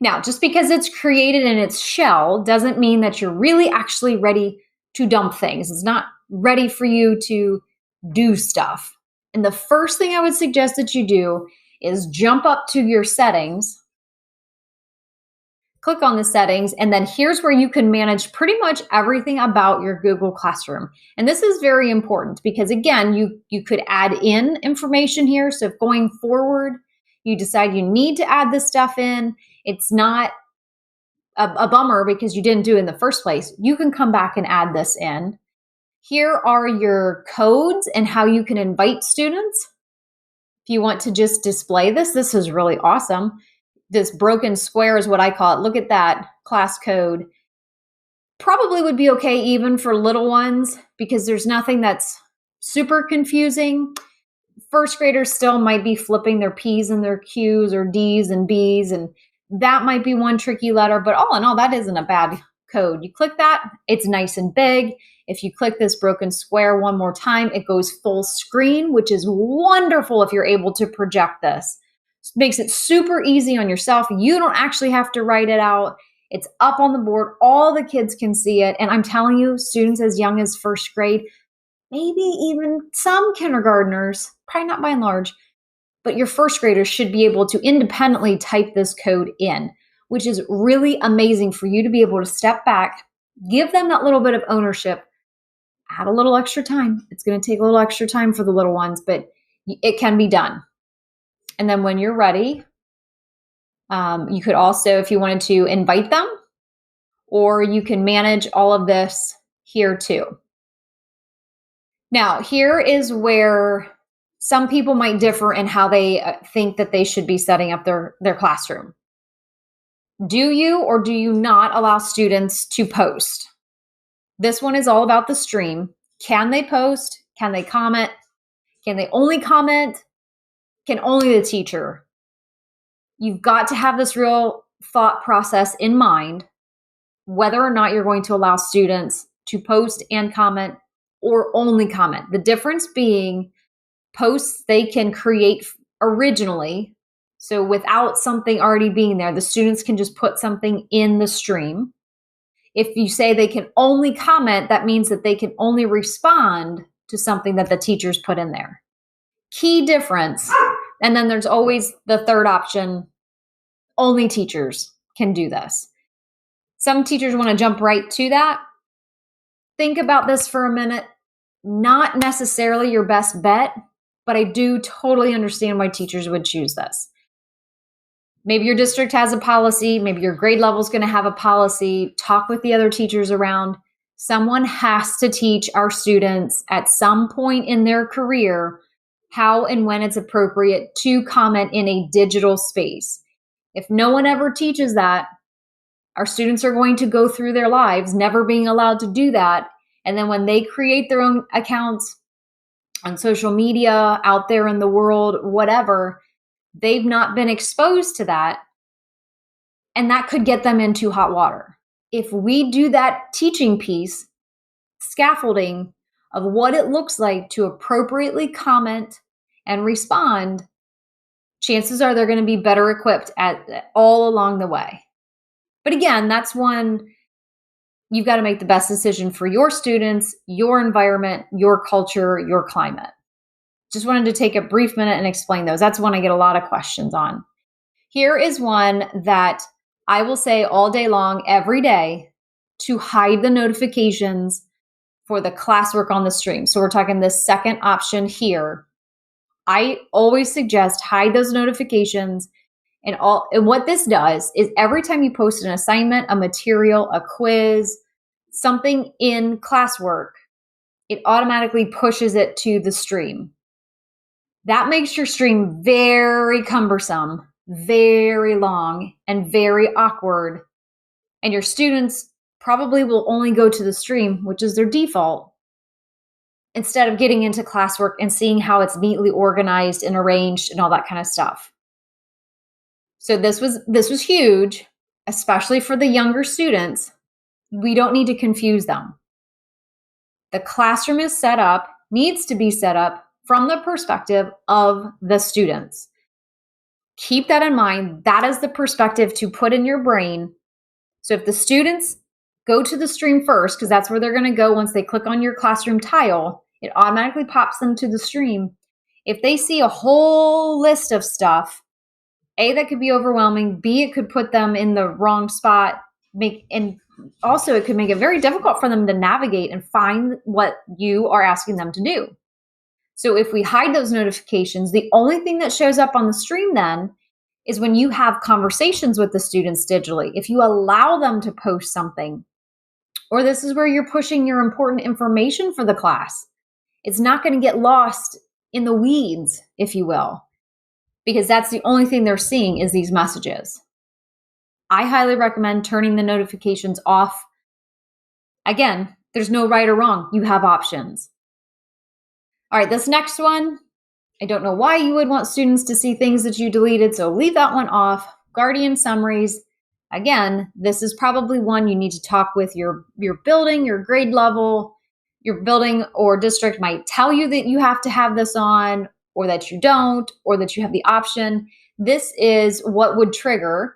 Now, just because it's created in its shell doesn't mean that you're really actually ready to dump things. It's not ready for you to do stuff. And the first thing I would suggest that you do is jump up to your settings, click on the settings, and then here's where you can manage pretty much everything about your Google Classroom. And this is very important because, again, you could add in information here. So if going forward, you decide you need to add this stuff in, it's not a bummer because you didn't do it in the first place. You can come back and add this in. Here are your codes and how you can invite students. If you want to just display this, this is really awesome. This broken square is what I call it. Look at that class code. Probably would be okay even for little ones because there's nothing that's super confusing. First graders still might be flipping their P's and their Q's or D's and B's, and that might be one tricky letter, but all in all, that isn't a bad code. You click that, it's nice and big. If you click this broken square one more time, it goes full screen, which is wonderful if you're able to project this. Makes it super easy on yourself. You don't actually have to write it out. It's up on the board. All the kids can see it. And I'm telling you, students as young as first grade, maybe even some kindergartners, probably not by and large, but your first graders should be able to independently type this code in, which is really amazing for you to be able to step back, give them that little bit of ownership, add a little extra time. It's going to take a little extra time for the little ones, but it can be done. And then when you're ready, you could also, if you wanted to, invite them, or you can manage all of this here too. Now, here is where some people might differ in how they think that they should be setting up their classroom. Do you or do you not allow students to post? This one is all about the stream. Can they post? Can they comment? Can they only comment? Can only the teacher? You've got to have this real thought process in mind, whether or not you're going to allow students to post and comment or only comment. The difference being posts they can create originally. So without something already being there, the students can just put something in the stream. If you say they can only comment, that means that they can only respond to something that the teachers put in there. Key difference. And then there's always the third option. Only teachers can do this. Some teachers want to jump right to that. Think about this for a minute. Not necessarily your best bet, but I do totally understand why teachers would choose this. Maybe your district has a policy. Maybe your grade level is going to have a policy. Talk with the other teachers around. Someone has to teach our students at some point in their career how and when it's appropriate to comment in a digital space. If no one ever teaches that, our students are going to go through their lives never being allowed to do that. And then when they create their own accounts on social media, out there in the world, whatever, they've not been exposed to that. And that could get them into hot water. If we do that teaching piece, scaffolding of what it looks like to appropriately comment and respond, chances are they're going to be better equipped at all along the way. But again, that's one you've got to make the best decision for your students, your environment, your culture, your climate. Just wanted to take a brief minute and explain those. That's one I get a lot of questions on. Here is one that I will say all day long, every day, to hide the notifications for the classwork on the stream. So we're talking this second option here. I always suggest hide those notifications. And what this does is every time you post an assignment, a material, a quiz, something in classwork, it automatically pushes it to the stream. That makes your stream very cumbersome, very long, and very awkward. And your students probably will only go to the stream, which is their default, instead of getting into classwork and seeing how it's neatly organized and arranged and all that kind of stuff. So this was huge, especially for the younger students. We don't need to confuse them. The classroom is set up, needs to be set up from the perspective of the students. Keep that in mind. That is the perspective to put in your brain. So if the students go to the stream first, because that's where they're going to go once they click on your classroom tile, it automatically pops them to the stream. If they see a whole list of stuff, A, that could be overwhelming. B, it could put them in the wrong spot. And also it could make it very difficult for them to navigate and find what you are asking them to do. So if we hide those notifications, the only thing that shows up on the stream then is when you have conversations with the students digitally. If you allow them to post something, or this is where you're pushing your important information for the class, it's not going to get lost in the weeds, if you will, because that's the only thing they're seeing is these messages. I highly recommend turning the notifications off. Again, there's no right or wrong. You have options. All right, this next one, I don't know why you would want students to see things that you deleted, so leave that one off. Guardian summaries. Again, this is probably one you need to talk with your building, your grade level. Your building or district might tell you that you have to have this on, or that you don't, or that you have the option. This is what would trigger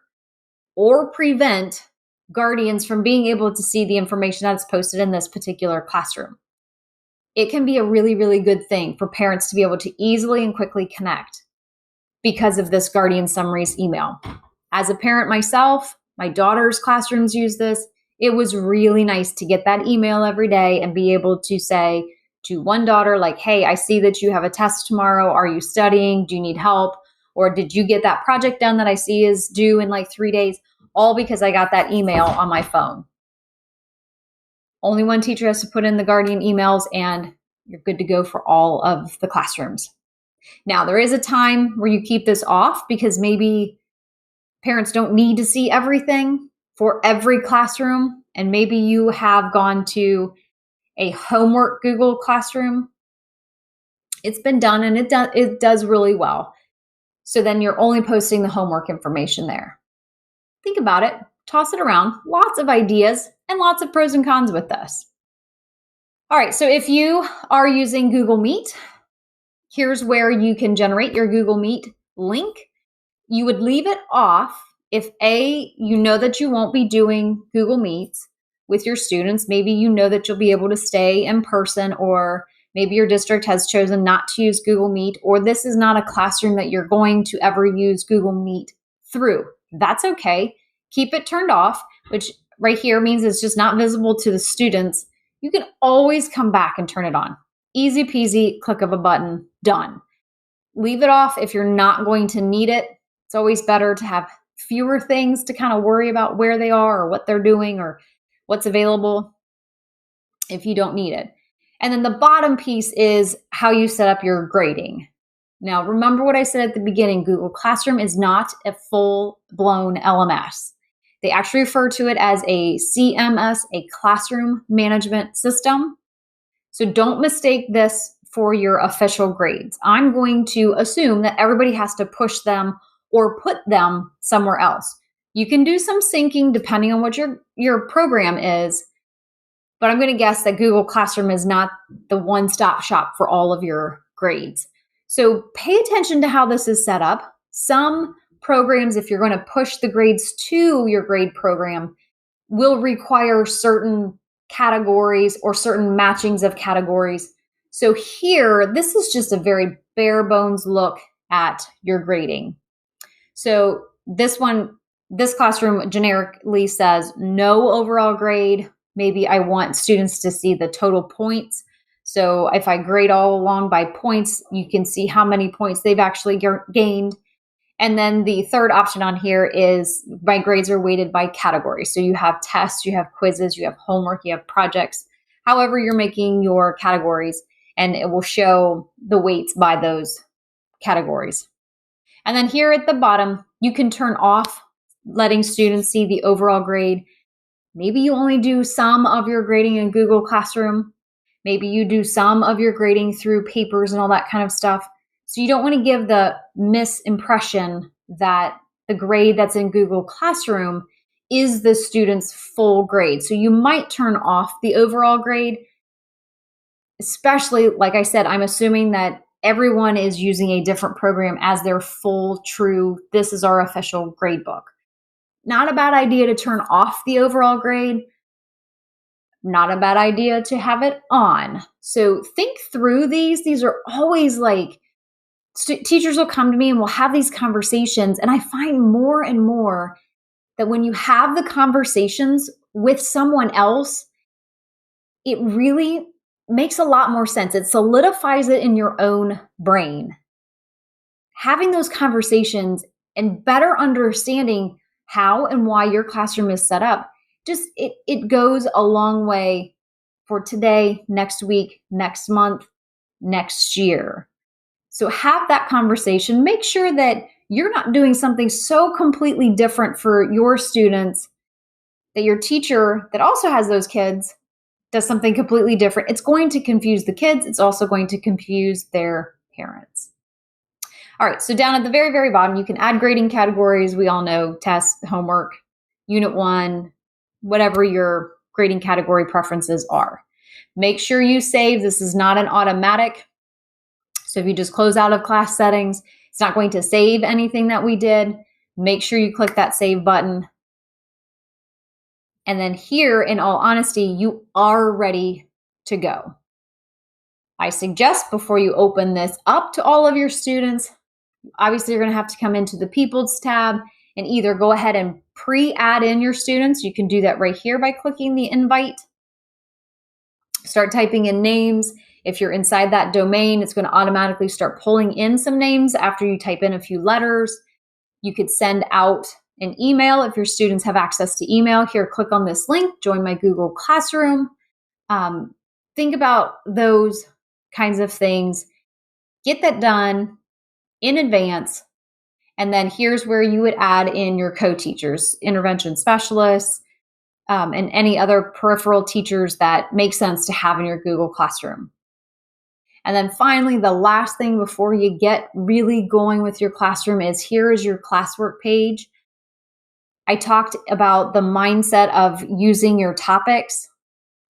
or prevent guardians from being able to see the information that's posted in this particular classroom. It can be a really, really good thing for parents to be able to easily and quickly connect because of this guardian summaries email. As a parent myself, my daughter's classrooms use this. It was really nice to get that email every day and be able to say to one daughter, like, hey, I see that you have a test tomorrow. Are you studying? Do you need help? Or did you get that project done that I see is due in like 3 days? All because I got that email on my phone. Only one teacher has to put in the guardian emails and you're good to go for all of the classrooms. Now, there is a time where you keep this off because maybe parents don't need to see everything for every classroom. And maybe you have gone to a homework Google Classroom. It's been done and it does really well. So then you're only posting the homework information there. Think about it, toss it around, lots of ideas and lots of pros and cons with this. All right, so if you are using Google Meet, here's where you can generate your Google Meet link. You would leave it off if A, you know that you won't be doing Google Meets with your students. Maybe you know that you'll be able to stay in person, or maybe your district has chosen not to use Google Meet, or this is not a classroom that you're going to ever use Google Meet through. That's okay. Keep it turned off, which right here means it's just not visible to the students. You can always come back and turn it on. Easy peasy, click of a button, done. Leave it off if you're not going to need it. It's always better to have fewer things to kind of worry about where they are or what they're doing or what's available if you don't need it. And then the bottom piece is how you set up your grading. Now, remember what I said at the beginning, Google Classroom is not a full-blown LMS. They actually refer to it as a CMS, a classroom management system. So don't mistake this for your official grades. I'm going to assume that everybody has to push them or put them somewhere else. You can do some syncing depending on what your program is, but I'm going to guess that Google Classroom is not the one-stop shop for all of your grades. So pay attention to how this is set up. Some programs, if you're going to push the grades to your grade program, will require certain categories or certain matchings of categories. So here, this is just a very bare bones look at your grading. So this classroom generically says no overall grade, Maybe I want students to see the total points. So if I grade all along by points, you can see how many points they've actually gained. And then the third option on here is my grades are weighted by category. So you have tests, you have quizzes, you have homework, you have projects, however you're making your categories, and it will show the weights by those categories. And then here at the bottom, you can turn off letting students see the overall grade. Maybe you only do some of your grading in Google Classroom. Maybe you do some of your grading through papers and all that kind of stuff. So you don't want to give the misimpression that the grade that's in Google Classroom is the student's full grade. So you might turn off the overall grade, especially, like I said, I'm assuming that everyone is using a different program as their full, true, this is our official grade book. Not a bad idea to turn off the overall grade. Not a bad idea to have it on. So think through these. These are always like, teachers will come to me and we'll have these conversations. And I find more and more that when you have the conversations with someone else, it really makes a lot more sense. It solidifies it in your own brain. Having those conversations and better understanding how and why your classroom is set up, just it goes a long way for today, next week, next month, next year. So have that conversation. Make sure that you're not doing something so completely different for your students that your teacher that also has those kids does something completely different. It's going to confuse the kids. It's also going to confuse their parents. All right, so down at the very, very bottom, you can add grading categories. We all know tests, homework, unit 1, whatever your grading category preferences are. Make sure you save. This is not an automatic. So if you just close out of class settings, it's not going to save anything that we did. Make sure you click that save button. And then here, in all honesty, you are ready to go. I suggest before you open this up to all of your students, obviously you're going to have to come into the Peoples tab and either go ahead and pre-add in your students. You can do that right here by clicking the invite. Start typing in names. If you're inside that domain, it's going to automatically start pulling in some names after you type in a few letters. You could send out an email if your students have access to email. Here, click on this link, join my Google Classroom. Think about those kinds of things. Get that done in advance. And then here's where you would add in your co-teachers, intervention specialists, and any other peripheral teachers that make sense to have in your Google Classroom. And then finally, the last thing before you get really going with your classroom is here is your classwork page. I talked about the mindset of using your topics.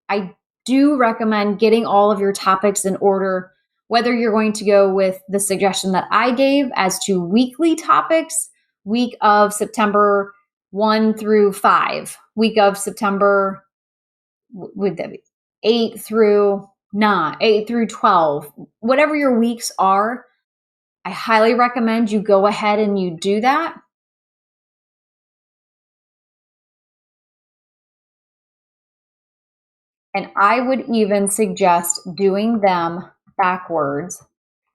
I do recommend getting all of your topics in order, whether you're going to go with the suggestion that I gave as to weekly topics, week of September 1 through 5, week of September would that be 8 through 9, 8 through 12, whatever your weeks are. I highly recommend you go ahead and you do that. And I would even suggest doing them backwards.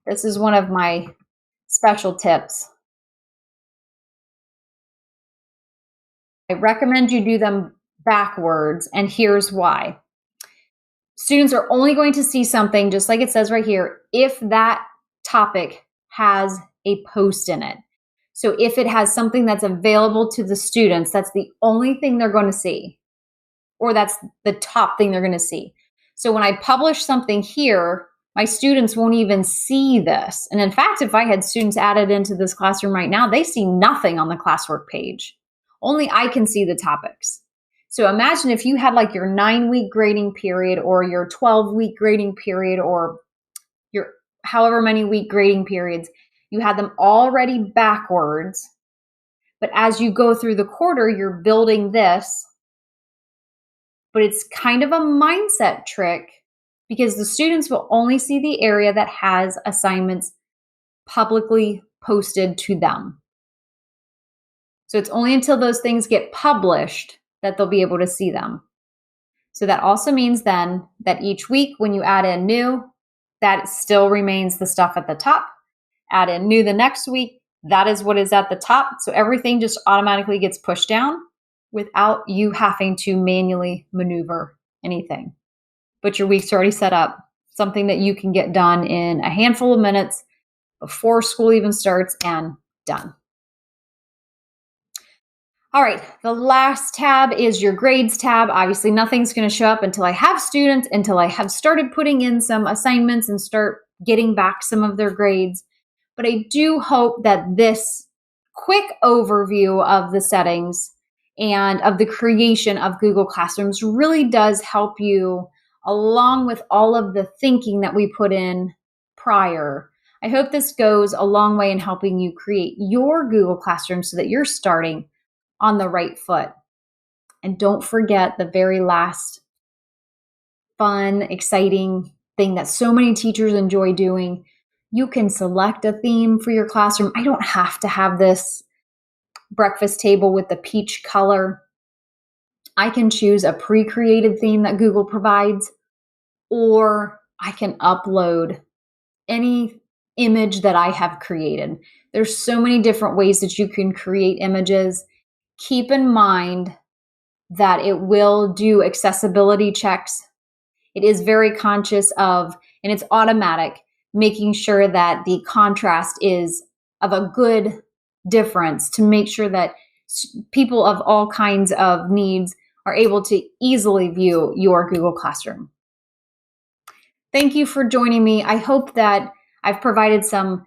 This is one of my special tips. I recommend you do them backwards, and here's why. Students are only going to see something, just like it says right here, if that topic has a post in it. So if it has something that's available to the students, that's the only thing they're going to see, or that's the top thing they're going to see. So when I publish something here, my students won't even see this. And in fact, if I had students added into this classroom right now, they see nothing on the classwork page. Only I can see the topics. So imagine if you had like your 9-week grading period or your 12-week grading period or your however many week grading periods, you had them already backwards. But as you go through the quarter, you're building this. But it's kind of a mindset trick because the students will only see the area that has assignments publicly posted to them. So it's only until those things get published that they'll be able to see them. So that also means then that each week when you add in new, that still remains the stuff at the top. Add in new the next week, that is what is at the top. So everything just automatically gets pushed down without you having to manually maneuver anything. But your week's already set up, something that you can get done in a handful of minutes before school even starts and done. All right, the last tab is your grades tab. Obviously, nothing's going to show up until I have students, until I have started putting in some assignments and start getting back some of their grades. But I do hope that this quick overview of the settings and of the creation of Google Classrooms really does help you, along with all of the thinking that we put in prior. I hope this goes a long way in helping you create your Google Classroom so that you're starting on the right foot. And don't forget the very last fun, exciting thing that so many teachers enjoy doing. You can select a theme for your classroom. I don't have to have this breakfast table with the peach color. I can choose a pre-created theme that Google provides, or I can upload any image that I have created. There's so many different ways that you can create images. Keep in mind that it will do accessibility checks. It is very conscious of, and it's automatic, making sure that the contrast is of a good difference to make sure that people of all kinds of needs are able to easily view your Google Classroom. Thank you for joining me. I hope that I've provided some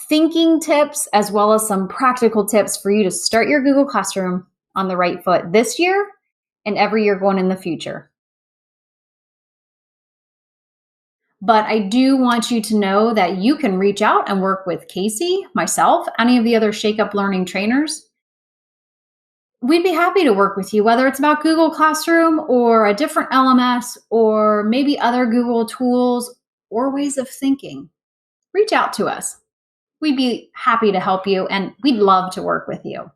thinking tips as well as some practical tips for you to start your Google Classroom on the right foot this year and every year going in the future. But I do want you to know that you can reach out and work with Casey, myself, any of the other Shake Up Learning trainers. We'd be happy to work with you, whether it's about Google Classroom or a different LMS or maybe other Google tools or ways of thinking. Reach out to us. We'd be happy to help you, and we'd love to work with you.